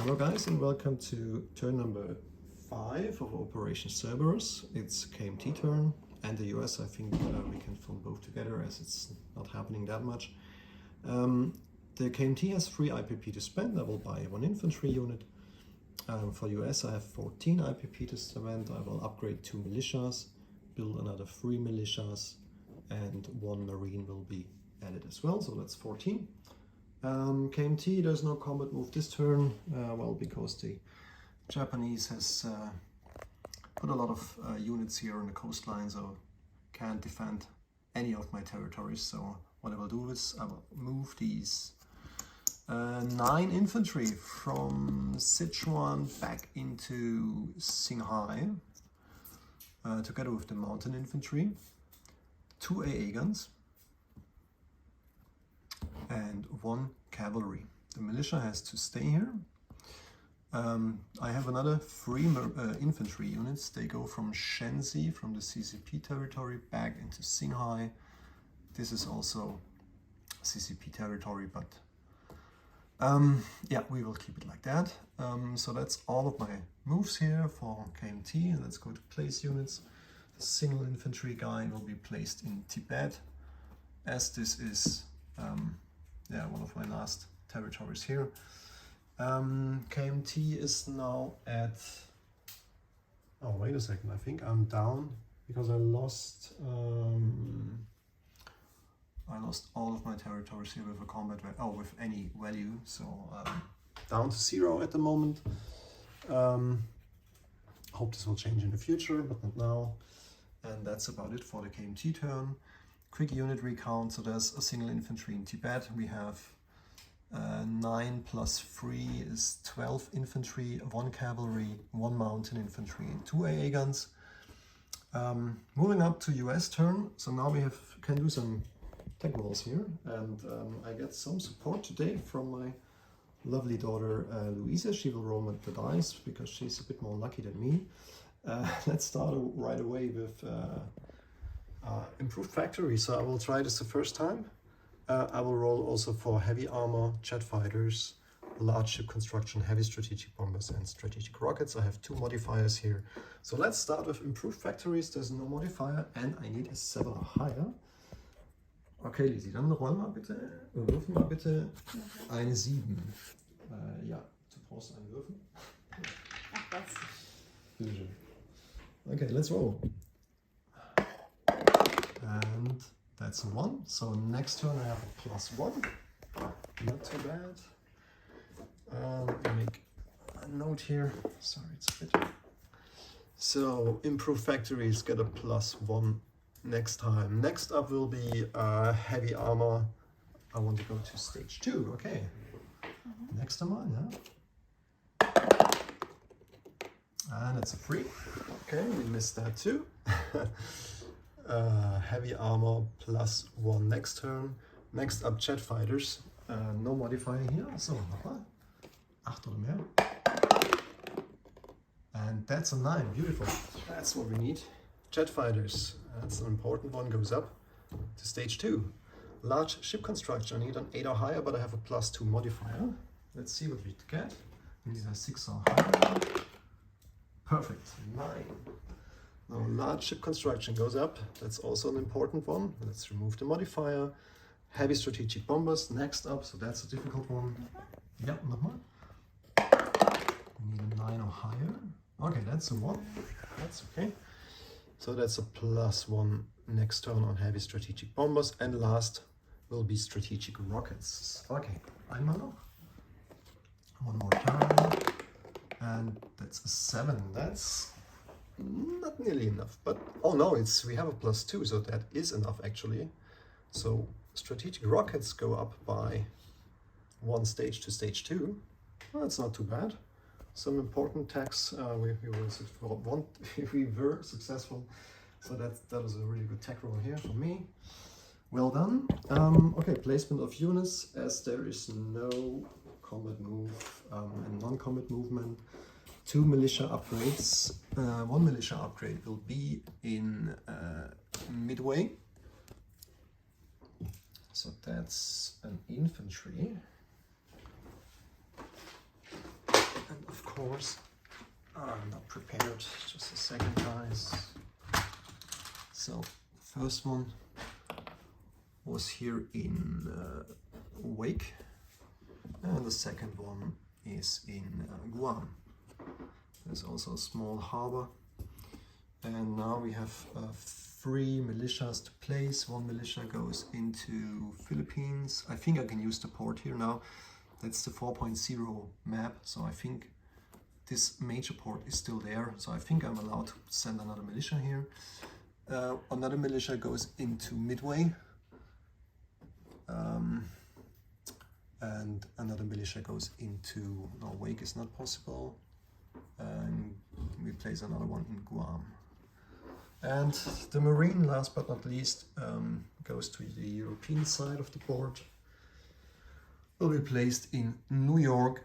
Hello guys, and welcome to turn number 5 of Operation Cerberus. It's KMT turn and the US. I think we can film both together as it's not happening that much. The KMT has 3 IPP to spend. I will buy 1 infantry unit. For US I have 14 IPP to spend. I will upgrade 2 militias, build another 3 militias, and 1 marine will be added as well, so that's 14. KMT, there's no combat move this turn, well, because the Japanese has put a lot of units here on the coastline, so can't defend any of my territories. So what I will do is I will move these 9 infantry from Sichuan back into Qinghai, together with the mountain infantry, 2 AA guns, and 1 cavalry. The militia has to stay here. I have another 3 infantry units. They go from Shenzi, from the CCP territory, back into Qinghai. This is also CCP territory, but yeah, we will keep it like that. So that's all of my moves here for KMT. Let's go to place units. The single infantry guy will be placed in Tibet, as this is yeah, one of my last territories here. KMT is now at, oh wait a second, I think I'm down because I lost all of my territories here with a combat value, oh, with any value, so down to 0 at the moment. Hope this will change in the future, but not now. And that's about it for the KMT turn. Quick unit recount, so there's a single infantry in Tibet. We have 9 plus 3 is 12 infantry, 1 cavalry, 1 mountain infantry, and 2 AA guns. Moving up to US turn, so now we can do some tech rolls here, and I get some support today from my lovely daughter Louisa. She will roll the dice because she's a bit more lucky than me. Let's start right away with improved factory. So I will try this the first time. I will roll also for heavy armor, jet fighters, large ship construction, heavy strategic bombers, and strategic rockets. I have 2 modifiers here. So let's start with improved factories. There's no modifier and I need a 7 or higher. Okay, Lisi, dann roll mal bitte, würfel mal bitte eine 7. Ja, du brauchst einen Würfel. Ach was. Bitte schön. Okay, let's roll. And that's a 1. So next turn I have a +1. Not too bad. Let me make a note here. Sorry, it's a bit. So improved factories get a +1 next time. Next up will be heavy armor. I want to go to stage 2. Okay. Next time, yeah. And it's a 3. Okay, we missed that too. Heavy armor +1 next turn. Next up, jet fighters. No modifier here. So, nochmal. 8 oder mehr. And that's a 9. Beautiful. That's what we need. Jet fighters. That's an important one. Goes up to stage 2. Large ship construction. I need an 8 or higher, but I have a +2 modifier. Let's see what we get. We need a 6 or higher. Perfect. 9. Now large ship construction goes up. That's also an important one. Let's remove the modifier. Heavy strategic bombers next up, so that's a difficult one. Yep, nochmal. We need a 9 or higher. Okay, that's a 1. That's okay. So that's a +1 next turn on heavy strategic bombers. And last will be strategic rockets. Okay, einmal noch. One more time. And that's a 7. That's not nearly enough, but oh no, we have a +2, so that is enough actually. So strategic rockets go up by 1 stage to stage 2. Well, that's not too bad. Some important attacks. We were successful, so that was a really good tech roll here for me. Well done. Okay, placement of units, as there is no combat move and non-combat movement. 2 militia upgrades. 1 militia upgrade will be in Midway. So that's an infantry. course. I'm not prepared. Just a second, guys. So, first one was here in Wake, and the second one is in Guam. There's also a small harbor, and now we have 3 militias to place. 1 militia goes into Philippines. I think I can use the port here now. That's the 4.0 map, so I think this major port is still there, so I think I'm allowed to send another militia here. Another militia goes into Midway, and another militia goes into, no, Wake is not possible, and we place another one in Guam. And the Marine, last but not least, goes to the European side of the board. Will be placed in New York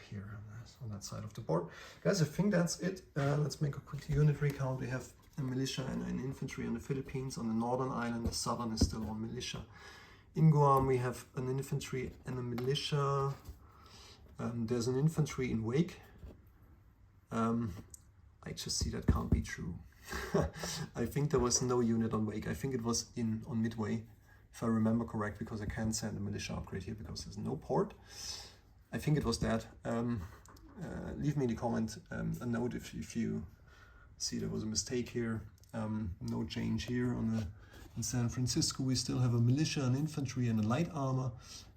here on that side of the board. Guys, I think that's it. Let's make a quick unit recount. We have a militia and an infantry in the Philippines. On the northern island, the southern is still one militia. In Guam, we have an infantry and a militia. There's an infantry in Wake. I just see that can't be true. I think there was no unit on Wake. I think it was on Midway, if I remember correct, because I can't send a militia upgrade here because there's no port. I think it was that. Leave me in the comment a note if you see there was a mistake here. No change here. In San Francisco we still have a militia, an infantry and a light armor,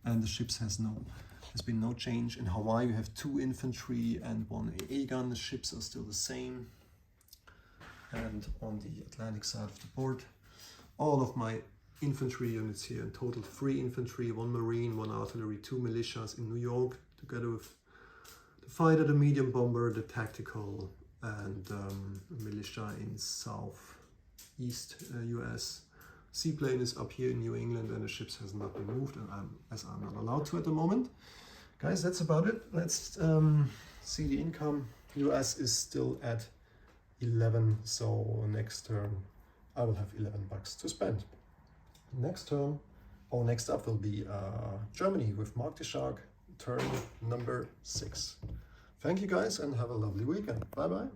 and the ships has been no change. In Hawaii we have 2 infantry and 1 AA gun. The ships are still the same. And on the Atlantic side of the board, all of my infantry units here, in total 3 infantry, 1 marine, 1 artillery, 2 militias in New York, together with the fighter, the medium bomber, the tactical, and militia in southeast US. Seaplane is up here in New England, and the ships has not been moved, and as I'm not allowed to at the moment. Guys, that's about it. Let's see the income. US is still at 11, so next turn I will have 11 bucks to spend. Next turn, or next up will be Germany with Mark the Shark, turn number 6. Thank you guys and have a lovely weekend. Bye bye.